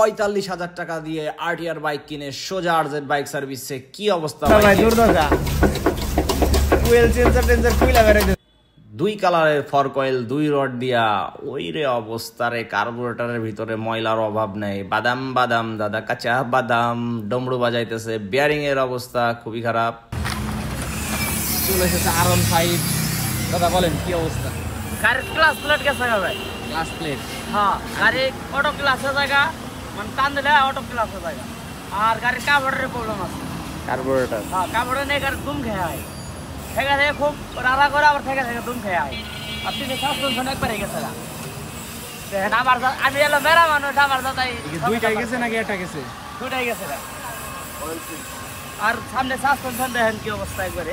45,000 টাকা দিয়ে RTR bike কিনে সোজা আরজেড বাইক সার্ভিসে কি অবস্থা ভাই? দুর্দশা। ফুয়েল চেঞ্জার টেঞ্জার খুইলা বেরাই দে। দুই কালারের ফর কয়েল, দুই রড দিয়া ওই রে অবস্থা রে। কার্বোরেটরের ভিতরে ময়লার অভাব নেই। বাদাম বাদাম দাদা, কাঁচা বাদাম ডমরু বাজাইতেছে। বিয়ারিং এর অবস্থা খুবই খারাপ। চলে এসেছে R15। দাদা বলেন কি অবস্থা? গাড়ির ক্লাস প্লেট গেছে ভাই। Class plate? হ্যাঁ, গাড়ি অটো ক্লাসের জায়গা, মানে টান দিলে অটো ক্লাসের জায়গা। আর গাড়ির কাভারের প্রবলেম আছে। কার্বোরেটর? হ্যাঁ, কাভারে নেই, গাড়ি দুম খেয়ে হয়। থেকে থেকে খুব রাড়া করে, আবার থেকে থেকে দুম খেয়ে হয়। আর তিনি সাসপেনশন একবারে গেছে না। দেখেন আমার আমি এলো মেরা মানুষ, আমার দাদাই দুইটাই গেছে নাকি একটা গেছে? দুটাই গেছে না। আর সামনে সাসপেনশন দেখেন কি অবস্থা একবারে।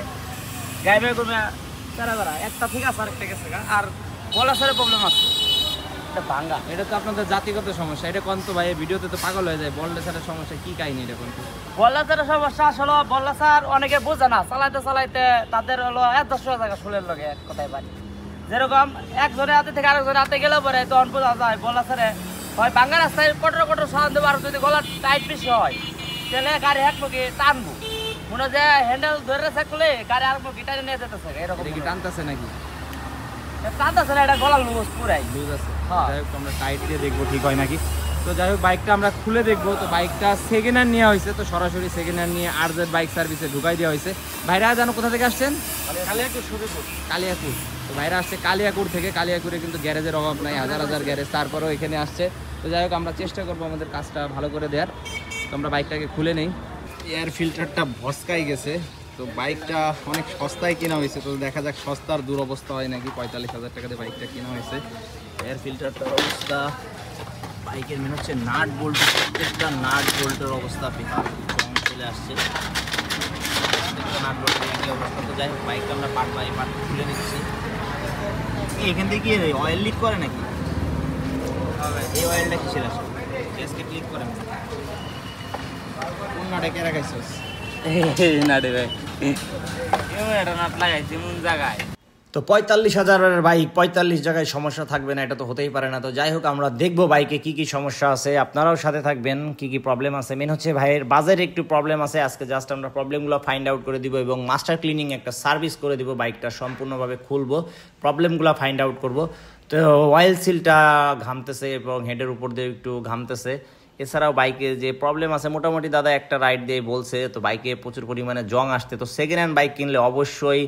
গাইবে ঘুমে তারা বেড়া একটা ঠিক আছে, আর একটা গেছে। আর বলাসের প্রবলেম আছে, ভাঙ্গা। এটা তো আপনাদের জাতিগত সমস্যা। এটা কোন তো ভাই, ভিডিওতে তো পাগল হয়ে যায়। বললেসারের সমস্যা কি কাহিনী এটা কোন? বল্লাসের সমস্যা আসলে বল্লাসার অনেকে বোঝে না। চালাইতে চালাইতে তাদের হলো 10 জায়গা শুলের লগে এক কথায় পারি। যেরকম একজনের হাতে থেকে আরেকজনের হাতে গেলে পরে তখন বোঝা যায় বল্লাসারে হয় ভাঙ্গা রাস্তায় কটর কটর সাহায্য দেবো। আর যদি গলা টাইট বেশি হয় তাহলে গাড়ি এক মুখে টানবো, মনে হয় যে হ্যান্ডেল ধরে থাকলে গাড়ি আর মুখে টানে নিয়ে যেতেছে। এরকম কি টানতেছে নাকি? টানতেছে না, এটা গলা লুজ পুরাই লুজ আছে। হ্যাঁ। যাই হোক আমরা টাইট দিয়ে দেখবো ঠিক হয় নাকি। তো যাই হোক বাইকটা আমরা খুলে দেখবো। তো বাইকটা সেকেন্ড হ্যান্ড নেওয়া হয়েছে, তো সরাসরি সেকেন্ড হ্যান্ড নিয়ে আরজেড বাইক সার্ভিসে ঢুকাই দেওয়া হয়েছে। ভাইরা জানো কোথা থেকে আসছেন? কালিয়াকুর। তো ভাইরা আসছে কালিয়াকুর থেকে। কালিয়াকুরে কিন্তু গ্যারেজের অভাব নাই, হাজার হাজার গ্যারেজ, তারপরেও এখানে আসছে। তো যাই হোক আমরা চেষ্টা করবো আমাদের কাজটা ভালো করে দেওয়ার। তো আমরা বাইকটাকে খুলে নেই। এয়ার ফিল্টারটা ভসকাই গেছে। তো বাইকটা অনেক সস্তায় কেনা হয়েছে, তো দেখা যাক সস্তার দুরবস্থা হয় নাকি। 45,000 টাকা দিয়ে বাইকটা কেনা হয়েছে। এয়ার ফিল্টারটার অবস্থা, বাইকের মেন হচ্ছে নাট বোল্ট, প্রত্যেকটা নাট বোল্টের অবস্থা বেকার চলে আসছে। প্রত্যেকটা নাট বোল্টের একই অবস্থা। তো যাই হোক বাইকটা আমরা পার্ট বাই পার্ট খুলে নিচ্ছি। এখান থেকে কি অয়েল লিক করে নাকি? এই অয়েলটা কিসের আসে? কেসকে ক্লিক করে না, কোন নাটে কেরা খাইছিস? নাটে ভাই এটা নাট লাগাইছি কোন জায়গায়। তো 45,000-এর বাইক 45 জায়গায় সমস্যা থাকবে না, এটা তো হতেই পারে না। তো যাই হোক আমরা দেখবো বাইকে কি কি সমস্যা আছে, আপনারাও সাথে থাকবেন। কি কি প্রবলেম আছে, মেন হচ্ছে ভাইয়ের বাজেট একটু প্রবলেম আছে। আজকে জাস্ট আমরা প্রবলেমগুলো ফাইন্ড আউট করে দিব এবং মাস্টার ক্লিনিং একটা সার্ভিস করে দিব। বাইকটা সম্পূর্ণভাবে খুলবো, প্রবলেমগুলো ফাইন্ড আউট করব। তো অয়েল সিলটা ঘামতেছে এবং হেডের উপর দিয়ে একটু ঘামতেছে। এছাড়াও বাইকে যে প্রবলেম আছে মোটামুটি দাদা একটা রাইড দিয়ে বলছে, তো বাইকে প্রচুর পরিমাণে জং আসতে। তো সেকেন্ড হ্যান্ড বাইক কিনলে অবশ্যই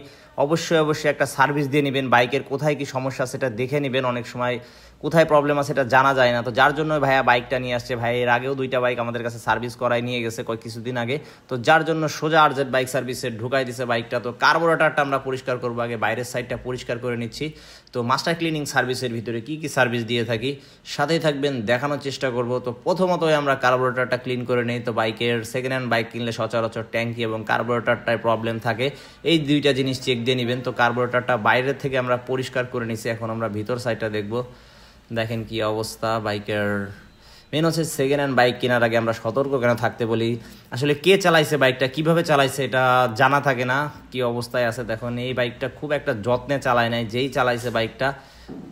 একটা সার্ভিস দিয়ে নেবেন। বাইকের কোথায় কি সমস্যা সেটা দেখে নেবেন। অনেক সময় কোথায় প্রবলেম আছে এটা জানা যায় না। তো যার জন্য ভাইয়া বাইকটা নিয়ে আসছে। ভাই এর আগেও 2টা বাইক আমাদের কাছে সার্ভিস করায় নিয়ে গেছে কিছুদিন আগে। তো যার জন্য সোজা আরজেড বাইক সার্ভিসে ঢুকাই দিছে বাইকটা। তো কার্বোরেটরটা আমরা পরিষ্কার করবো, আগে বাইরের সাইডটা পরিষ্কার করে নিচ্ছি। তো মাস্টার ক্লিনিং সার্ভিসের ভিতরে কি কি সার্ভিস দিয়ে থাকি সাথেই থাকবেন, দেখানোর চেষ্টা করব। তো প্রথমতই আমরা কার্বোরেটরটা ক্লিন করে নিই। তো বাইকের সেকেন্ড হ্যান্ড বাইক কিনলে সচরাচর ট্যাঙ্কি এবং কার্বোরেটরটায় প্রবলেম থাকে, এই 2টা জিনিস চেক দিয়ে নেবেন। তো কার্বোরেটরটা বাইরের থেকে আমরা পরিষ্কার করে নিছি, এখন আমরা ভিতর সাইডটা দেখব। দেখেন কি অবস্থা বাইকের। মেন হচ্ছে সেকেন্ড হ্যান্ড বাইক কেনার আগে আমরা সতর্ক কেন থাকতে বলি, আসলে কে চালাইছে বাইকটা, কিভাবে চালাইছে এটা জানা থাকে না, কি অবস্থায় আছে। দেখুন এই বাইকটা খুব একটা যত্নে চালায় নাই, যেই চালাইছে বাইকটা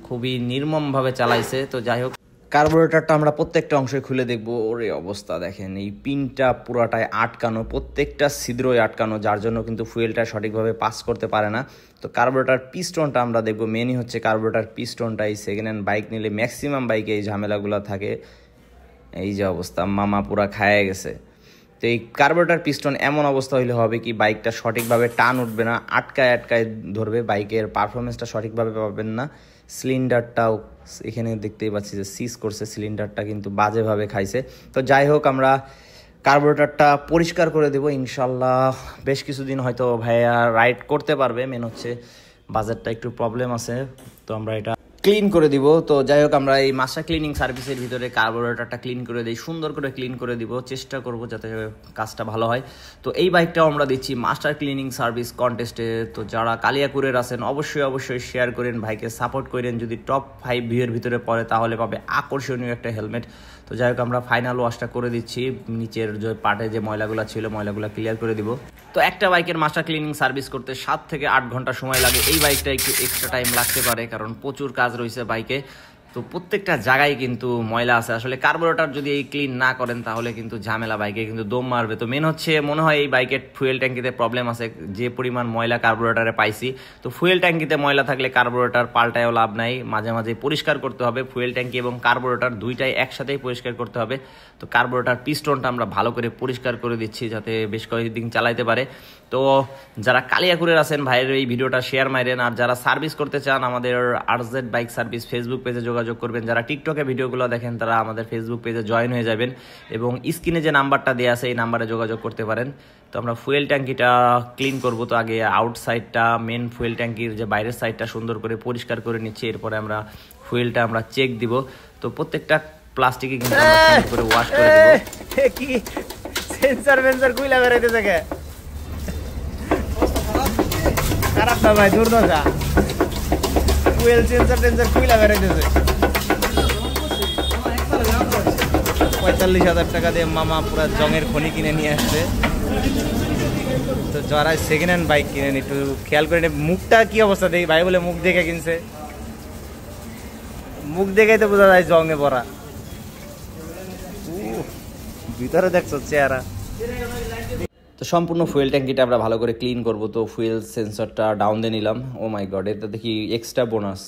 খুবই নির্মমভাবে চালাইছে। তো যাই হোক কার্বোরেটরটা আমরা প্রত্যেকটা অংশে খুলে দেখবো। ওরে অবস্থা দেখেন, এই পিনটা পুরাটায় আটকানো, প্রত্যেকটা ছিদ্রই আটকানো, যার জন্য কিন্তু ফুয়েলটা সঠিকভাবে পাস করতে পারে না। তো কার্বোরেটর পিস্টনটা আমরা দেখবো। মেনই হচ্ছে কার্বোরেটর পিস্টনটা। এই সেকেন্ড হ্যান্ড বাইক নিলে ম্যাক্সিমাম বাইকে এই ঝামেলাগুলো থাকে। এই যে অবস্থা, মামা পুরা খায় গেছে। তো এই কার্বোরেটর পিস্টন এমন অবস্থা হইলে হবে কি বাইকটা সঠিকভাবে টান উঠবে না, আটকায় ধরবে, বাইকের পারফরমেন্সটা সঠিকভাবে পাবেন না। সিলিন্ডারটাও এখানে দেখতেই পাচ্ছি যে সিজ করছে, সিলিন্ডারটা কিন্তু বাজেভাবে খাইছে। তো যাই হোক আমরা কার্বোরেটরটা পরিষ্কার করে দেবো ইনশাল্লাহ। বেশ কিছুদিন হয়তো ভাইয়া রাইড করতে পারবে। মেন হচ্ছে বাজেটটা একটু প্রবলেম আছে, তো আমরা এটা ক্লিন করে দিব। তো যাই হোক আমরা এই মাস্টার ক্লিনিং সার্ভিসের ভিতরে কার্বোরেটরটা ক্লিন করে দিই, সুন্দর করে ক্লিন করে দিব, চেষ্টা করব যাতে কাজটা ভালো হয়। তো এই বাইকটাও আমরা দিচ্ছি মাস্টার ক্লিনিং সার্ভিস কন্টেস্টে। তো যারা কালিয়াকুরের আছেন অবশ্যই শেয়ার করেন, ভাইকে সাপোর্ট করেন। যদি টপ 5 ভিউয়ের ভিতরে পড়ে তাহলে পাবে আকর্ষণীয় একটা হেলমেট। তো যাই হোক আমরা ফাইনাল ওয়াশটা করে দিচ্ছি, নিচের যে পার্টে যে ময়লাগুলো ছিল ময়লাগুলো ক্লিয়ার করে দিব। তো একটা বাইকের মাস্টার ক্লিনিং সার্ভিস করতে 7 থেকে 8 ঘন্টা সময় লাগে। এই বাইকটা একটু এক্সট্রা টাইম লাগতে পারে কারণ প্রচুর কাজ রয়েছে বাইকে। তো প্রত্যেকটা জায়গায় কিন্তু ময়লা আছে। আসলে কার্বোরেটর যদি এই ক্লিন না করেন তাহলে কিন্তু ঝামেলা, বাইকে কিন্তু দম মারবে। তো মেন হচ্ছে মনে হয় এই বাইকের ফুয়েল ট্যাঙ্কিতে প্রবলেম আছে, যে পরিমাণ ময়লা কার্বোরেটরে পাইছি। তো ফুয়েল ট্যাঙ্কিতে ময়লা থাকলে কার্বোরেটর পাল্টায়ও লাভ নাই, মাঝে মাঝে পরিষ্কার করতে হবে। ফুয়েল ট্যাঙ্কি এবং কার্বোরেটর দুইটাই একসাথেই পরিষ্কার করতে হবে। তো কার্বোরেটর পিস্টনটা আমরা ভালো করে পরিষ্কার করে দিচ্ছি যাতে বেশ কয়েকদিন চালাইতে পারে। তো যারা কালিয়াকুরের আছেন ভাইয়ের এই ভিডিওটা শেয়ার মারেন, আর যারা সার্ভিস করতে চান আমাদের আরজেড বাইক সার্ভিস ফেসবুক পেজে যোগাযোগ করবেন। যারা টিকটকে ভিডিওগুলো দেখেন তারা আমাদের ফেসবুক পেজে জয়েন হয়ে যাবেন এবং স্ক্রিনে যে নাম্বারটা দেওয়া আছে এই নাম্বারে যোগাযোগ করতে পারেন। তো আমরা ফুয়েল ট্যাঙ্কিটা ক্লিন করব। তো আগে আউটসাইডটা, মেন ফুয়েল ট্যাঙ্কির যে বাইরের সাইডটা সুন্দর করে পরিষ্কার করে নিচ্ছি, এরপরে আমরা ফুয়েলটা আমরা চেক দিব। তো প্রত্যেকটা প্লাস্টিকে কিন্তু আমরা সুন্দর করে ওয়াশ করে দেব। কি সেন্সর মেন্সর কইলা বেরাইতেছে কে? খারাপ না ভাই, দুর্দশা। ফুয়েল সেন্সর টেন্সর কইলা বেরাইতেছে। 45,000 টাকা দিয়ে মামা পুরো জঙের খনি কিনে নিয়ে আসছে। তো যারা সেকেন্ড হ্যান্ড বাইক কিনেন একটু খেয়াল করে মুখটা কি অবস্থা দেখি। ভাই বলে মুখ দেখে কিনছে, মুখ দেখেই তো বোঝা যায় জঙে ভরা। ভিতরে দেখছো চেহারা। তো সম্পূর্ণ ফুয়েল ট্যাঙ্কিটা আমরা ভালো করে ক্লিন করব। তো ফুয়েল সেন্সরটা ডাউন দিয়ে নিলাম। ও মাই গড, এটা দেখি এক্সট্রা বোনাস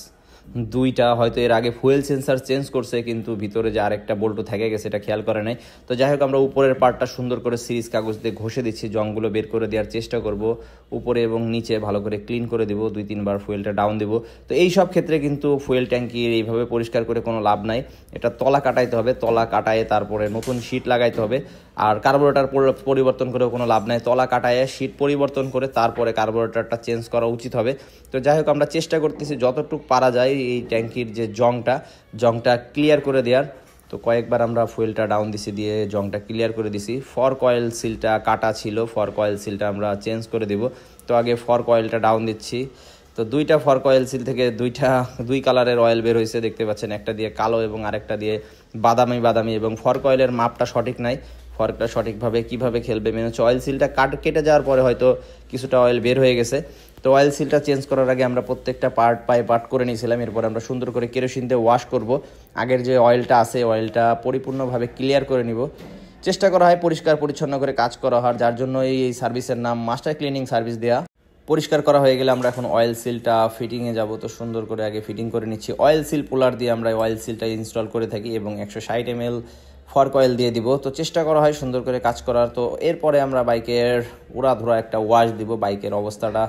দুইটা। হয়তো এর আগে ফুয়েল সেন্সর চেঞ্জ করছে কিন্তু ভিতরে যে আরেকটা বল্টু থেকে গেছে এটা খেয়াল করে নাই। তো যাই হোক আমরা উপরের পার্টটা সুন্দর করে সিরিজ কাগজ দিয়ে ঘষে দিচ্ছি, জংগুলো বের করে দেওয়ার চেষ্টা করব। উপরে এবং নিচে ভালো করে ক্লিন করে দিব, 2-3 বার ফুয়েলটা ডাউন দিব। তো এই সব ক্ষেত্রে কিন্তু ফুয়েল ট্যাঙ্কির এইভাবে পরিষ্কার করে কোনো লাভ নাই, এটা তলা কাটাইতে হবে। তলা কাটায়ে তারপরে নতুন শীট লাগাইতে হবে। আর কার্বোরেটর পরিবর্তন করেও কোনো লাভ নাই, তলা কাটায়ে শীট পরিবর্তন করে তারপরে কার্বোরেটরটা চেঞ্জ করা উচিত হবে। তো যাই হোক আমরা চেষ্টা করতেছি যতটুকু পারা যায় এই ট্যাঙ্কির যে জংটা ক্লিয়ার করে দেওয়ার। তো কয়েকবার আমরা ফুয়েলটা ডাউন দিছি, দিয়ে জংটা ক্লিয়ার করে দিছি। ফর কয়েল সিলটা কাটা ছিল, ফর কয়েল সিলটা আমরা চেঞ্জ করে দেব। তো আগে ফর কয়েলটা ডাউন দিচ্ছি। তো দুইটা ফর কয়েল সিল থেকে দুই কালারের অয়েল বের হয়েছে দেখতে পাচ্ছেন, একটা দিয়ে কালো এবং আরেকটা দিয়ে বাদামি এবং ফর কয়েলের মাপটা সঠিক নাই। ফর্কটা সঠিকভাবে কিভাবে খেলবে মেনে হচ্ছে অয়েল সিলটা কেটে যাওয়ার পরে হয়তো কিছুটা অয়েল বের হয়ে গেছে। তো অয়েল সিলটা চেঞ্জ করার আগে আমরা প্রত্যেকটা পার্ট করে নিয়েছিলাম। এরপর আমরা সুন্দর করে কেরোসিন দিয়ে ওয়াশ করব। আগের যে অয়েলটা আছে অয়েলটা পরিপূর্ণভাবে ক্লিয়ার করে নিব। চেষ্টা করা হয় পরিষ্কার পরিচ্ছন্ন করে কাজ করা হয়, যার জন্য এই সার্ভিসের নাম মাস্টার ক্লিনিং সার্ভিস দেয়া। পরিষ্কার করা হয়ে গেলে আমরা এখন অয়েল সিলটা ফিটিংয়ে যাব। তো সুন্দর করে আগে ফিটিং করে নিচ্ছি। অয়েল সিল পুলার দিয়ে আমরা অয়েল সিলটা ইনস্টল করে থাকি এবং 160 ml ফর কয়েল দিয়ে দিব। তো চেষ্টা করা হয় সুন্দর করে কাজ করার। তো এরপরে আমরা বাইকের উড়াধুরা একটা ওয়াশ দিব। বাইকের অবস্থাটা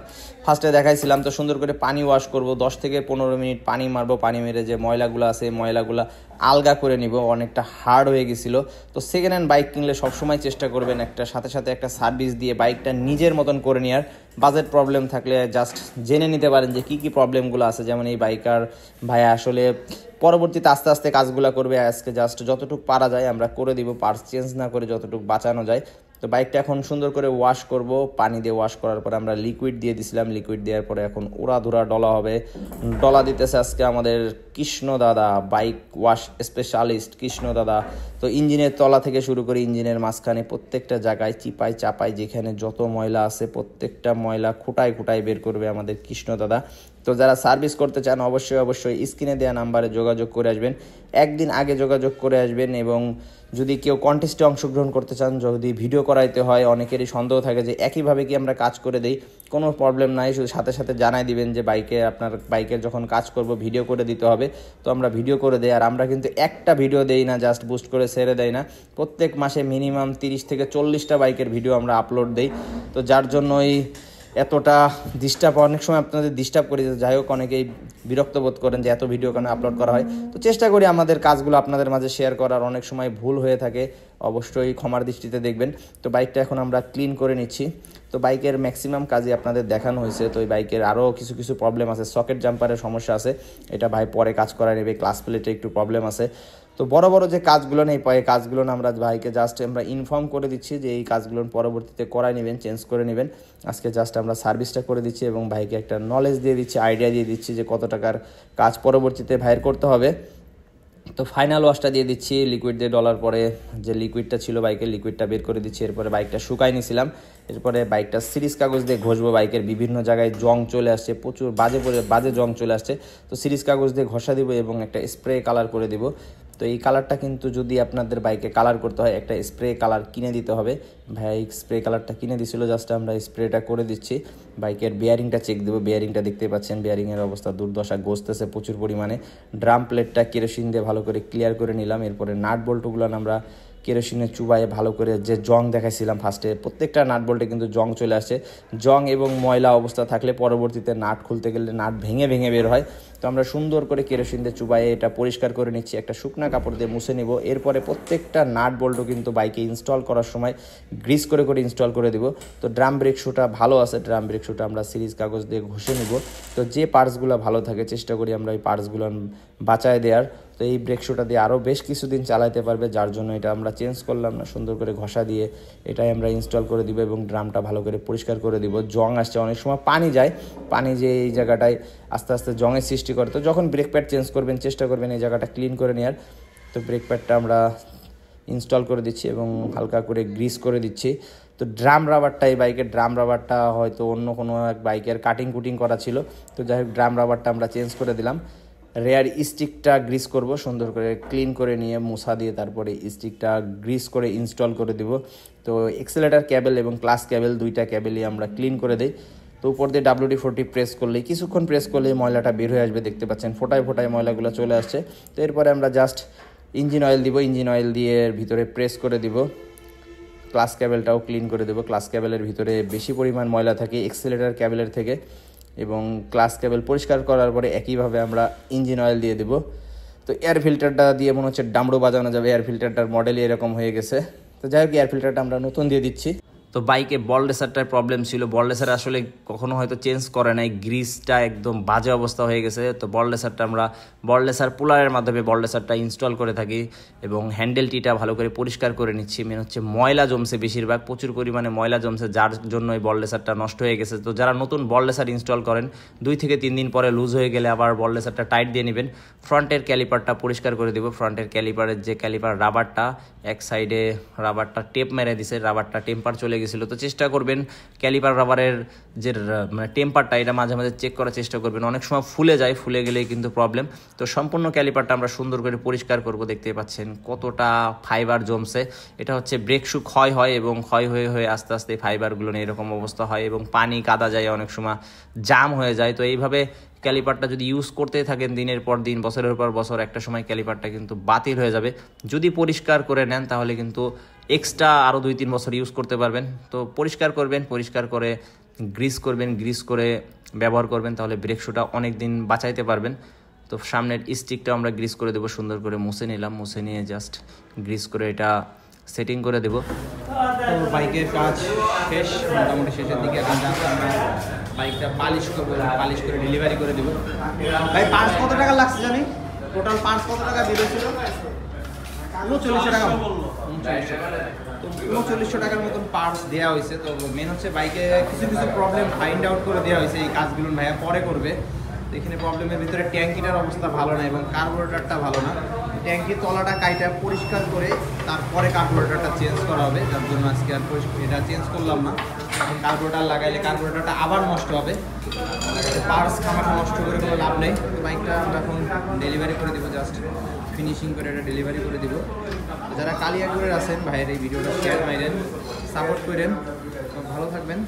ফার্স্টে দেখাইছিলাম। তো সুন্দর করে পানি ওয়াশ করব, 10 থেকে 15 মিনিট পানি মারবো। পানি মেরে যে ময়লাগুলো আছে ময়লাগুলো আলগা করে নিব, অনেকটা হার্ড হয়ে গেছিলো। তো সেকেন্ড হ্যান্ড বাইক কিনলে সবসময় চেষ্টা করবেন একটা সাথে একটা সার্ভিস দিয়ে বাইকটা নিজের মতন করে নেওয়ার। বাজেট প্রবলেম থাকলে জাস্ট জেনে নিতে পারেন যে কী প্রবলেমগুলো আছে। যেমন এই বাইকার ভাইয়া আসলে পরবর্তীতে আস্তে আস্তে কাজগুলো করবে, আজকে জাস্ট যতটুকু পারা যায় আমরা করে দিব, পার্টস চেঞ্জ না করে যতটুকু বাঁচানো যায়। তো বাইকটা এখন সুন্দর করে ওয়াশ করব। পানি দিয়ে ওয়াশ করার পরে আমরা লিকুইড দিয়ে দিছিলাম, লিকুইড দেওয়ার পরে এখন উড়াধুরা ডলা হবে। ডলা দিতেছে আজকে আমাদের কৃষ্ণ দাদা, বাইক ওয়াশ স্পেশালিস্ট কৃষ্ণ দাদা। তো ইঞ্জিনের তলা থেকে শুরু করে ইঞ্জিনের মাঝখানে প্রত্যেকটা জায়গায় চিপাই চাপাই যেখানে যত ময়লা আছে প্রত্যেকটা ময়লা খুঁটায় বের করবে আমাদের কৃষ্ণ দাদা। তো যারা সার্ভিস করতে চান অবশ্যই স্ক্রিনে দেওয়া নাম্বারে যোগাযোগ করে আসবেন, একদিন আগে যোগাযোগ করে আসবেন। এবং যদি কেউ কন্টেস্টে অংশগ্রহণ করতে চান, যদি ভিডিও করাইতে হয়, অনেকেরই সন্দেহ থাকে যে একইভাবে কি আমরা কাজ করে দেই, কোনো প্রবলেম নাই। শুধু সাথে জানাই দিবেন যে আপনার বাইকের যখন কাজ করব ভিডিও করে দিতে হবে। তো আমরা ভিডিও করে দেই। আর আমরা কিন্তু একটা ভিডিও দেই না, জাস্ট বুস্ট করে ছেড়ে দেয় না। প্রত্যেক মাসে মিনিমাম 30 থেকে 40টা বাইকের ভিডিও আমরা আপলোড দেই। তো যার জন্যই এতটা অনেক সময় আপনাদের ডিস্টার্ব করি। যাই হোক অনেকেই বিরক্ত বোধ করেন যে এত ভিডিও কেন আপলোড করা হয়। তো চেষ্টা করি আমাদের কাজগুলো আপনাদের মাঝে শেয়ার করার, অনেক সময় ভুল হয়ে থাকে, অবশ্যই ক্ষমার দৃষ্টিতে দেখবেন। তো বাইকটা এখন আমরা ক্লিন করে নিচ্ছি। তো বাইকের ম্যাক্সিমাম কাজই আপনাদের দেখানো হয়েছে। তো এই বাইকের আরও কিছু প্রবলেম আছে, সকেট জাম্পারের সমস্যা আছে, এটা ভাই পরে কাজ করা নেবে। ক্লাস প্লেটে একটু প্রবলেম আছে। তো বড় যে কাজগুলো নেই এই কাজগুলো আমরা ভাইকে জাস্ট আমরা ইনফর্ম করে দিচ্ছি যে এই কাজগুলো পরবর্তীতে করাই নেবেন, চেঞ্জ করে নেবেন। আজকে জাস্ট আমরা সার্ভিসটা করে দিচ্ছি এবং ভাইকে একটা নলেজ দিয়ে দিচ্ছি, আইডিয়া দিয়ে দিচ্ছি যে কত টাকার কাজ পরবর্তীতে ভাইয়ের করতে হবে। তো ফাইনাল ওয়াশটা দিয়ে দিচ্ছি লিকুইড দিয়ে ডলার পরে, যে লিকুইডটা ছিল বাইকের লিকুইডটা বের করে দিচ্ছি। এরপরে বাইকটা শুকাই নিয়েছিলাম, এরপরে বাইকটা সিরিজ কাগজ দিয়ে ঘষবো। বাইকের বিভিন্ন জায়গায় জং চলে আসছে, প্রচুর বাজে জং চলে আসছে, তো সিরিজ কাগজ দিয়ে ঘষা দিব এবং একটা স্প্রে কালার করে দিব। তো এই কালারটা কিন্তু যদি আপনাদের বাইকে কালার করতে হয় একটা স্প্রে কালার কিনে দিতে হবে। ভাই স্প্রে কালারটা কিনে দিছিল, জাস্ট আমরা স্প্রেটা করে দিচ্ছি। বাইকের বেয়ারিংটা চেক দেবো, বেয়ারিংটা দেখতে পাচ্ছেন বেয়ারিংয়ের অবস্থা দুর্দশা, গসতেছে প্রচুর পরিমাণে। ড্রাম প্লেটটা কেরোসিন দিয়ে ভালো করে ক্লিয়ার করে নিলাম। এরপরে নাট বল্টুগুলো আমরা কেরোসিনে চুবাইয়ে ভালো করে, যে জং দেখাইছিলাম ফার্স্টে, প্রত্যেকটা নাট বল্টে কিন্তু জং চলে আসে। জং এবং ময়লা অবস্থা থাকলে পরবর্তীতে নাট খুলতে গেলে নাট ভেঙে ভেঙে বের হয়। তো আমরা সুন্দর করে কেরোসিন দিয়ে চুবাইয়ে এটা পরিষ্কার করে নিচ্ছি, একটা শুকনা কাপড় দিয়ে মুছে নিব। এরপরে প্রত্যেকটা নাট বল্টও কিন্তু বাইকে ইনস্টল করার সময় গ্রিস করে করে ইনস্টল করে দিব। তো ড্রাম ব্রেক শুটা ভালো আছে, ড্রাম ব্রেক শুটা আমরা সিরিজ কাগজ দিয়ে ঘষে নিব। তো যে পার্টসগুলো ভালো থাকে চেষ্টা করি আমরা এই পার্টসগুলো বাঁচায় দেওয়ার। তো এই ব্রেক শুটা দিয়ে আরও বেশ কিছুদিন চালাতে পারবে, যার জন্য এটা আমরা চেঞ্জ করলাম না, সুন্দর করে ঘষা দিয়ে এটাই আমরা ইনস্টল করে দিব এবং ড্রামটা ভালো করে পরিষ্কার করে দিব। জং আসছে, অনেক সময় পানি যায়, পানি যে এই জায়গাটায় আস্তে আস্তে জংয়ের সৃষ্টি করে। তো যখন ব্রেক প্যাড চেঞ্জ করবেন চেষ্টা করবেন এই জায়গাটা ক্লিন করে নেওয়ার। তো ব্রেক প্যাডটা আমরা ইনস্টল করে দিচ্ছি এবং হালকা করে গ্রিস করে দিচ্ছি। তো ড্রাম রাবারটা, এই বাইকের ড্রাম রাবারটা হয়তো অন্য কোনো এক বাইকের কাটিং কুটিং করা ছিল, তো যাই হোক ড্রাম রাবারটা আমরা চেঞ্জ করে দিলাম। রেয়ার স্টিকটা গ্রিস করব, সুন্দর করে ক্লিন করে নিয়ে মুছা দিয়ে তারপরে স্টিকটা গ্রিস করে ইনস্টল করে দিব। তো এক্সেলেটার ক্যাবেল এবং ক্লাস ক্যাবেল দুইটা ক্যাবেলই আমরা ক্লিন করে দিই। তো উপর দিয়ে WD-40 প্রেস করলেই, কিছুক্ষণ প্রেস করলেই ময়লাটা বের হয়ে আসবে, দেখতে পাচ্ছেন ফোটায় ফোটায় ময়লাগুলো চলে আসছে। তো এরপরে আমরা জাস্ট ইঞ্জিন অয়েল দিব, ইঞ্জিন অয়েল দিয়ে ভিতরে প্রেস করে দিব। ক্লাস ক্যাবেলটাও ক্লিন করে দেবো, ক্লাস ক্যাবেলের ভিতরে বেশি পরিমাণ ময়লা থাকে এক্সেলেটার ক্যাবেলের থেকে। এবং ক্লাস কেবল পরিষ্কার করার পরে একইভাবে আমরা ইঞ্জিন অয়েল দিয়ে দেবো। তো এয়ার ফিল্টারটা দিয়ে মনে হচ্ছে ডামরু বাজানো যাবে, এয়ার ফিল্টারটার মডেলই এরকম হয়ে গেছে। তো যাই হোক এয়ার ফিল্টারটা আমরা নতুন দিয়ে দিচ্ছি। তো বাইকে বল রেসারটার প্রবলেম ছিল, বল রেসার আসলে কখনো হয়তো চেঞ্জ করে নাই, গ্রিসটা একদম বাজে অবস্থা হয়ে গেছে। তো বল রেসারটা আমরা বল রেসার পুলারের মাধ্যমে বল রেসারটা ইনস্টল করে থাকি এবং হ্যান্ডেলটিটা ভালো করে পরিষ্কার করে নিচ্ছি। মেন হচ্ছে ময়লা জমছে, বেশিরভাগ প্রচুর পরিমাণে ময়লা জমছে, যার জন্য এই বল রেসারটা নষ্ট হয়ে গেছে। তো যারা নতুন বল রেসার ইনস্টল করেন 2 থেকে 3 দিন পরে লুজ হয়ে গেলে আবার বল রেসারটা টাইট দিয়ে নেবেন। ফ্রন্টের ক্যালিপারটা পরিষ্কার করে দেবো, ফ্রন্টের ক্যালিপারের যে ক্যালিপার রাবারটা এক সাইডে রাবারটা টেপ মেরে দিছে, রাবারটা টেম্পার চলে গেছিলো। তো চেষ্টা করবেন ক্যালিপার রাবারের যে মানে টেম্পারটা এটা মাঝে মাঝে চেক করার চেষ্টা করবেন, অনেক সময় ফুলে যায়, ফুলে গেলেই কিন্তু প্রবলেম। তো সম্পূর্ণ ক্যালিপারটা আমরা সুন্দর করে পরিষ্কার করব, দেখতে পাচ্ছেন কতটা ফাইবার জমছে। এটা হচ্ছে ব্রেক শু ক্ষয় হয় এবং ক্ষয় হয়ে হয়ে আস্তে আস্তে ফাইবারগুলো নিয়ে এরকম অবস্থা হয় এবং পানি কাদা যায়, অনেক সময় জাম হয়ে যায়। তো এইভাবে ক্যালিপারটা যদি ইউজ করতে থাকেন দিনের পর দিন, বছরের পর বছর, একটা সময় ক্যালিপারটা কিন্তু বাতিল হয়ে যাবে। যদি পরিষ্কার করে নেন তাহলে কিন্তু এক্সট্রা আরও 2-3 বছর ইউজ করতে পারবেন। তো পরিষ্কার করবেন, পরিষ্কার করে গ্রিস করবেন, গ্রিস করে ব্যবহার করবেন, তাহলে ব্রেক শুটা অনেক দিন বাঁচাইতে পারবেন। তো সামনের স্টিকটা আমরা গ্রিস করে দেবো, সুন্দর করে মুছে নিলাম, মুছে নিয়ে জাস্ট গ্রিস করে এটা সেটিং করে দেবো। তো বাইকের কাজ শেষ, মোটামুটি শেষের দিকে। এখন জাস্ট আমরা বাইকটা পালিশ করবো, পালিশ করে ডেলিভারি করে দেবো। ভাই পার্টস কত টাকা লাগছে জানি? টোটাল পার্টস কত টাকা বিল হয়েছিল? 3900 টাকা। তো 3900 টাকার মতন পার্টস দেওয়া হয়েছে। তো মেন হচ্ছে বাইকে কিছু কিছু প্রবলেম ফাইন্ড আউট করে দেওয়া হয়েছে, এই কাজগুলো ভাইয়া পরে করবে। তো এখানে প্রবলেমের ভিতরে ট্যাঙ্কিটার অবস্থা ভালো না এবং কার্বোরেটরটা ভালো না। ট্যাঙ্কির তলাটা কাইটা পরিষ্কার করে তারপরে কার্বোরেটরটা চেঞ্জ করা হবে, যার জন্য আজকে আর এটা চেঞ্জ করলাম না। এখন কার্বোরেটর লাগাইলে কার্বোরেটরটা আবার নষ্ট হবে, পার্টস খামাখা নষ্ট করে কোনো লাভ নেই। তো বাইকটা আমরা এখন ডেলিভারি করে দেবো, জাস্ট ফিনিশিং করে এটা ডেলিভারি করে দেবো। যারা কালিয়াকৈরে আছেন ভাইয়ের এই ভিডিওটা শেয়ার মাইরেন, সাপোর্ট করেন, ভালো থাকবেন।